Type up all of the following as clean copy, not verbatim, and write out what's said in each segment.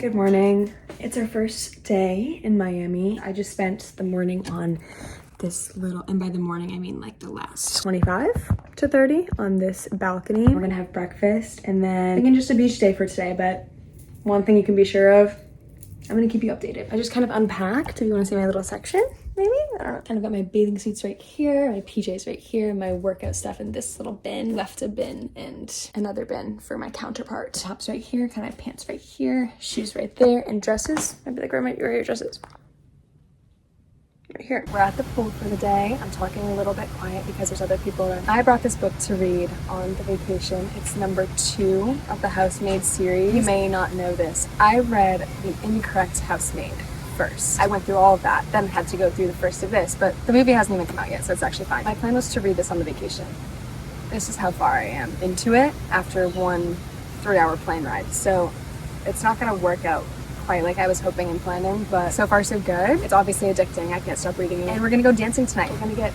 Good morning. It's our first day in Miami. I just spent the morning on this little, and by the morning I mean like the last 25 to 30 on this balcony. We're gonna have breakfast and then thinking just a beach day for today, but one thing you can be sure of, I'm gonna keep you updated. I just kind of unpacked, if you wanna see my little section, maybe? I don't know. Kind of got my bathing suits right here, my PJs right here, my workout stuff in this little bin. Left a bin and another bin for my counterpart. Tops right here, kind of pants right here, shoes right there, and dresses. I'd be like, where are your dresses? Right here. We're at the pool for the day. I'm talking a little bit quiet because there's other people around. I brought this book to read on the vacation. It's number 2 of the Housemaid series. You may not know this. I read The Incorrect Housemaid first. I went through all of that, then had to go through the first of this, but the movie hasn't even come out yet, so it's actually fine. My plan was to read this on the vacation. This is how far I am into it after one 3-hour plane ride. So it's not gonna work out quite like I was hoping and planning, but so far so good. It's obviously addicting. I can't stop reading it. And we're gonna go dancing tonight. We're gonna get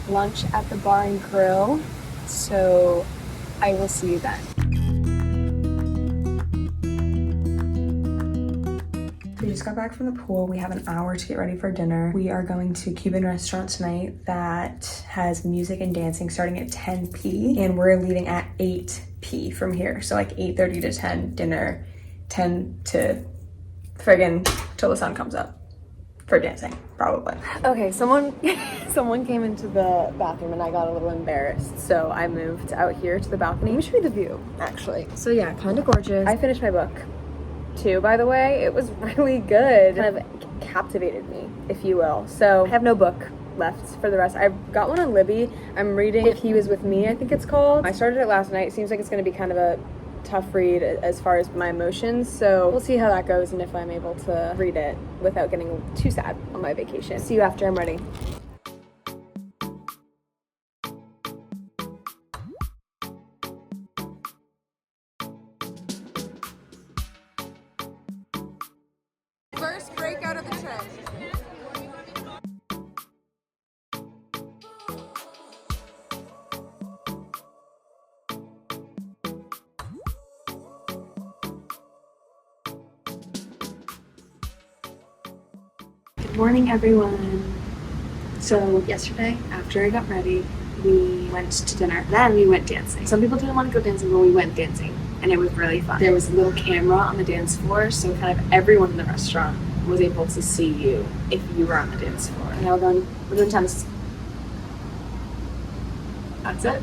lunch at the bar and grill. So I will see you then. We just got back from the pool. We have an hour to get ready for dinner. We are going to a Cuban restaurant tonight that has music and dancing starting at 10 p. And we're leaving at 8 p from here. So like 8:30 to 10 dinner, 10 to friggin' till the sun comes up for dancing, probably. Okay, someone came into the bathroom and I got a little embarrassed, so I moved out here to the balcony. Let me show you the view, actually. So yeah, kind of gorgeous. I finished my book too, by the way. It was really good. Kind of captivated me, if you will. So I have no book left for the rest. I've got one on Libby. I'm reading If He Was With Me, I think it's called. I started it last night. It seems like it's going to be kind of a tough read as far as my emotions, so we'll see how that goes and if I'm able to read it without getting too sad on my vacation. See you after I'm ready. First breakout of the trip. Good morning, everyone. So yesterday, after I got ready, we went to dinner. Then we went dancing. Some people didn't want to go dancing, but we went dancing, and it was really fun. There was a little camera on the dance floor, so kind of everyone in the restaurant was able to see you if you were on the dance floor. And now we're doing tennis. That's it.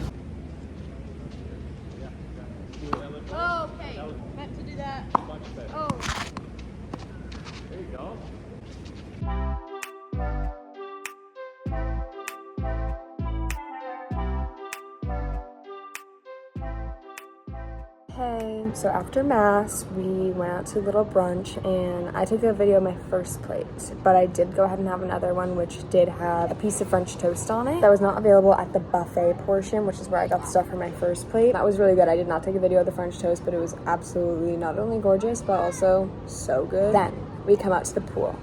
Oh, okay. Meant to do that. Oh. There you go. Hey, so after mass, we went out to a little brunch and I took a video of my first plate, but I did go ahead and have another one which did have a piece of French toast on it. That was not available at the buffet portion, which is where I got the stuff for my first plate. That was really good. I did not take a video of the French toast, but it was absolutely not only gorgeous, but also so good. Then we come out to the pool.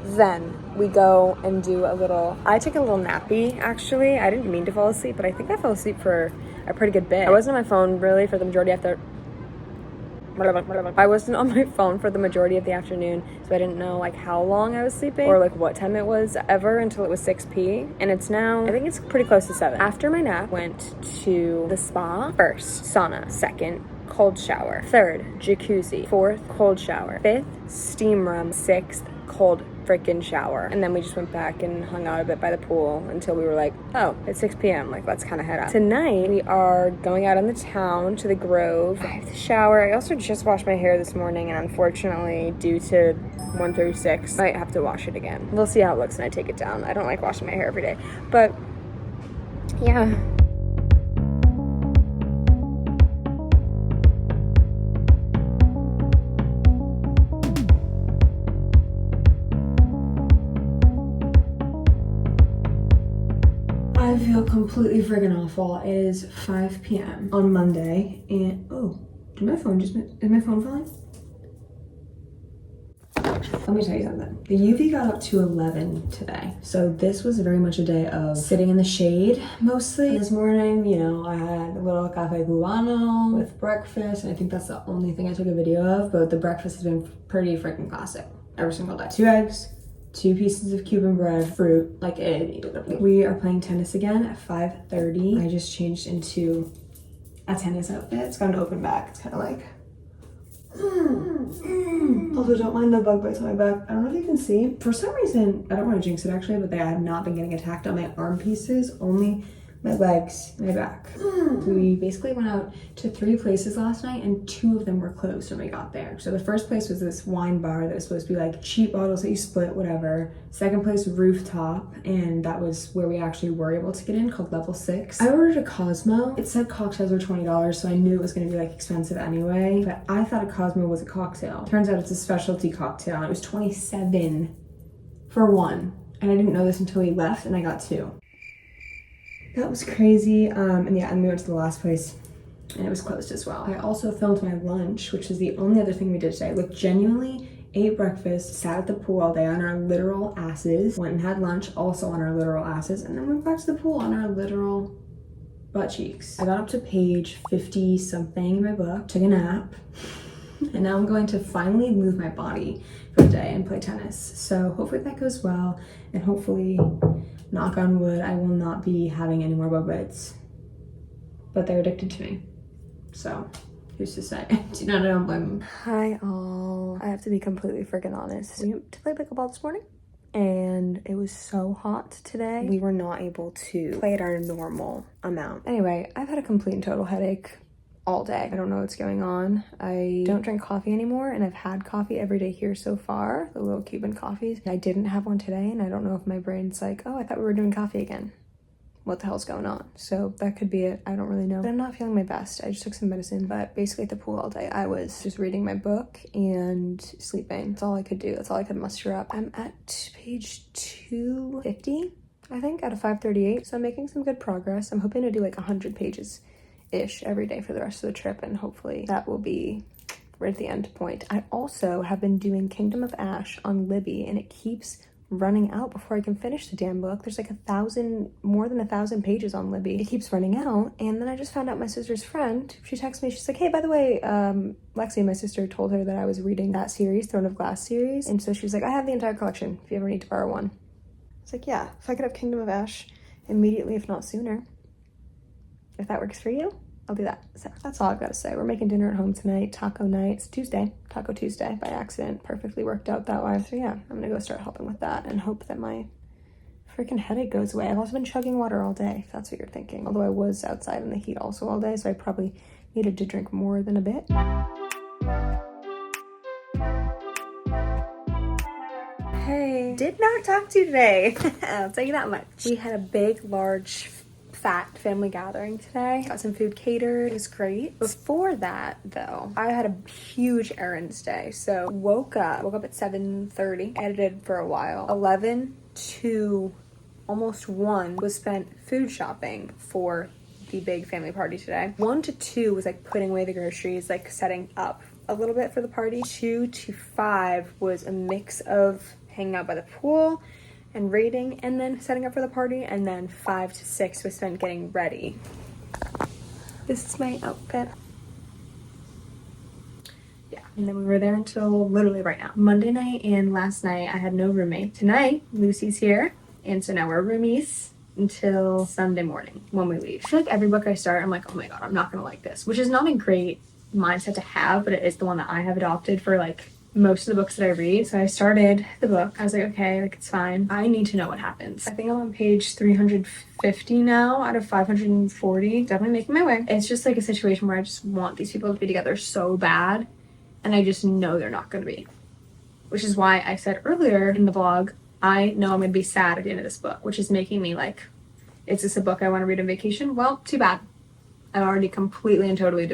Then we go and do I took a little nappy, actually. I didn't mean to fall asleep, but I think I fell asleep for a pretty good bit. I wasn't on my phone really for the majority of the afternoon, so I didn't know like how long I was sleeping or like what time it was ever until it was 6 p. And it's now, I think it's pretty close to 7. After my nap, went to the spa. First, sauna. Second, cold shower. Third, jacuzzi. Fourth, cold shower. Fifth, steam room. Sixth, cold freaking shower. And then we just went back and hung out a bit by the pool until we were like, oh, it's 6 p.m. Like, let's kind of head out. Tonight, we are going out in the town to the Grove. I have to shower. I also just washed my hair this morning, and unfortunately, due to 1 through 6, I might have to wash it again. We'll see how it looks when I take it down. I don't like washing my hair every day, but yeah. I feel completely friggin' awful. It is 5 p.m. on Monday, and oh, is my phone falling? Let me tell you something. The UV got up to 11 today. So this was very much a day of sitting in the shade mostly. This morning, you know, I had a little cafe cubano with breakfast. And I think that's the only thing I took a video of, but the breakfast has been pretty freaking classic every single day. 2 eggs, 2 pieces of Cuban bread, fruit, like it. We are playing tennis again at 5:30. I just changed into a tennis outfit. It's got an open back. It's kind of like, also don't mind the bug bites on my back. I don't know if you can see. For some reason, I don't want to jinx it actually, but I have not been getting attacked on my arm pieces, only my legs, my back. We basically went out to 3 places last night and 2 of them were closed when we got there. So the first place was this wine bar that was supposed to be like cheap bottles that you split, whatever. Second place, rooftop, and that was where we actually were able to get in, called Level 6. I ordered a Cosmo. It said cocktails were $20, so I knew it was gonna be like expensive anyway, but I thought a Cosmo was a cocktail. Turns out it's a specialty cocktail, and it was $27 for 1. And I didn't know this until we left, and I got 2. That was crazy. And yeah, and we went to the last place and it was closed as well. I also filmed my lunch, which is the only other thing we did today. Like, genuinely ate breakfast, sat at the pool all day on our literal asses, went and had lunch also on our literal asses, and then went back to the pool on our literal butt cheeks. I got up to page 50 something in my book, took a nap, and now I'm going to finally move my body for the day and play tennis. So hopefully that goes well, and hopefully, knock on wood, I will not be having any more bug bites. But they're addicted to me. So, who's to say? Do not know, blame them. Hi all. I have to be completely freaking honest. We went to play pickleball this morning and it was so hot today. We were not able to play at our normal amount. Anyway, I've had a complete and total headache all day. I don't know what's going on. I don't drink coffee anymore, and I've had coffee every day here so far, the little Cuban coffees. I didn't have one today, and I don't know if my brain's like, oh, I thought we were doing coffee again. What the hell's going on? So that could be it. I don't really know. But I'm not feeling my best. I just took some medicine, but basically at the pool all day, I was just reading my book and sleeping. That's all I could do. That's all I could muster up. I'm at page 250, I think, out of 538. So I'm making some good progress. I'm hoping to do like 100 pages ish every day for the rest of the trip, and hopefully that will be right at the end point. I also have been doing Kingdom of Ash on Libby, and it keeps running out before I can finish the damn book. There's like more than 1,000 pages on Libby. It keeps running out, and then I just found out my sister's friend, she texted me, she's like, hey, by the way, Lexi, my sister, told her that I was reading that series, Throne of Glass series, and so she was like, I have the entire collection if you ever need to borrow one. It's like, yeah, if I could have Kingdom of Ash immediately, if not sooner, if that works for you, I'll do that. So that's all I've got to say. We're making dinner at home tonight, taco night. It's Tuesday, Taco Tuesday by accident. Perfectly worked out that way. So yeah, I'm gonna go start helping with that and hope that my freaking headache goes away. I've also been chugging water all day, if that's what you're thinking. Although I was outside in the heat also all day, so I probably needed to drink more than a bit. Hey, did not talk to you today. I'll tell you that much. We had a big, large, fat family gathering today. Got some food catered. It was great. Before that though, I had a huge errands day. So woke up at 7:30, edited for a while. 11 to almost 1 was spent food shopping for the big family party today. 1 to 2 was like putting away the groceries, like setting up a little bit for the party. 2 to 5 was a mix of hanging out by the pool and reading and then setting up for the party, and then 5 to 6 was spent getting ready. This is my outfit. Yeah, and then we were there until literally right now. Monday night and last night I had no roommate. Tonight Lucy's here, and so now we're roomies until Sunday morning when we leave. I feel like every book I start I'm like, oh my god, I'm not gonna like this, which is not a great mindset to have, but it is the one that I have adopted for like most of the books that I read. So I started the book. I was like, okay, like it's fine. I need to know what happens. I think I'm on page 350 now out of 540. Definitely making my way. It's just like a situation where I just want these people to be together so bad, and I just know they're not going to be. Which is why I said earlier in the vlog, I know I'm going to be sad at the end of this book, which is making me like, is this a book I want to read on vacation? Well, too bad. I'm already completely and totally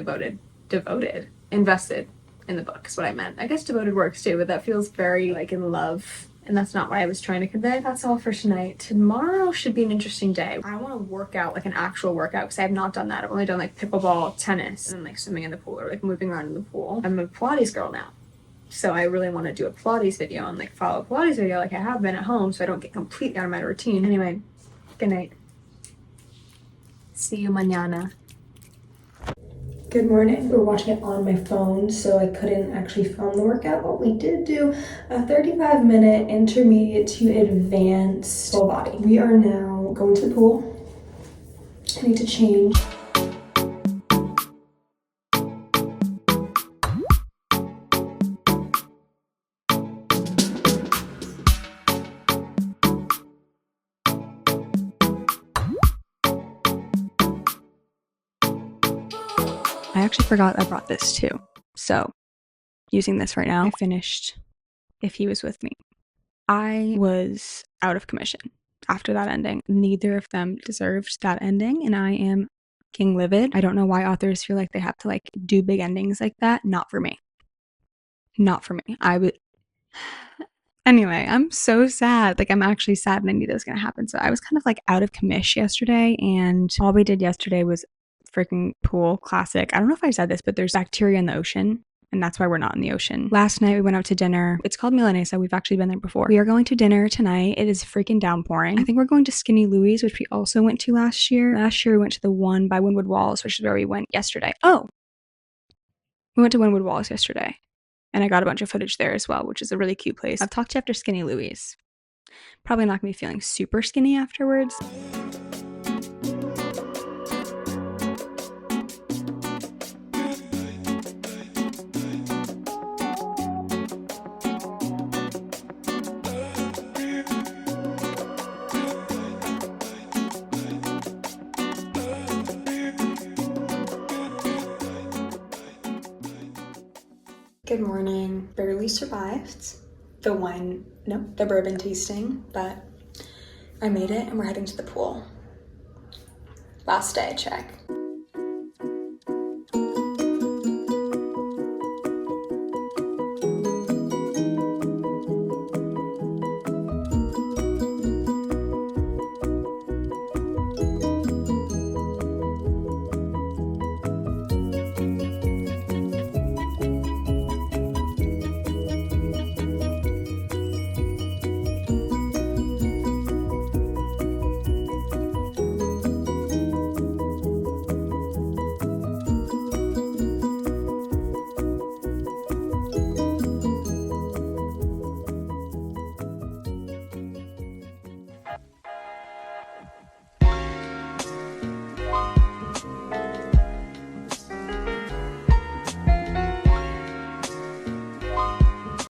invested in the book is what I meant. I guess devoted works too, but that feels very like in love, and that's not what I was trying to convey. That's all for tonight. Tomorrow should be an interesting day. I want to work out, like an actual workout, because I have not done that. I've only done like pickleball, tennis, and like swimming in the pool or like moving around in the pool. I'm a Pilates girl now. So I really want to do a Pilates video and like follow a Pilates video like I have been at home, so I don't get completely out of my routine. Anyway, good night. See you mañana. Good morning. We're watching it on my phone, so I couldn't actually film the workout, but we did do a 35-minute intermediate to advanced full body. We are now going to the pool. I need to change. I actually forgot I brought this too. So, using this right now, I finished If He Was With Me. I was out of commission after that ending. Neither of them deserved that ending, and I am fucking livid. I don't know why authors feel like they have to like do big endings like that. Not for me. Not for me. I would. Anyway, I'm so sad. Like, I'm actually sad and I knew that was gonna happen. So I was kind of like out of commish yesterday, and all we did yesterday was freaking pool. Classic. I don't know if I said this, but there's bacteria in the ocean, and that's why we're not in the ocean. Last night we went out to dinner. It's called Milanesa. We've actually been there before. We are going to dinner tonight. It is freaking downpouring. I think we're going to Skinny Louie's, which we also went to last year. Last year we went to the one by Wynwood Walls, which is where we went yesterday. Oh, we went to Wynwood Walls yesterday, and I got a bunch of footage there as well, which is a really cute place. I've talked to you after Skinny Louie's. Probably not gonna be feeling super skinny afterwards. Good morning. Barely survived the bourbon tasting, but I made it and we're heading to the pool. Last day, check.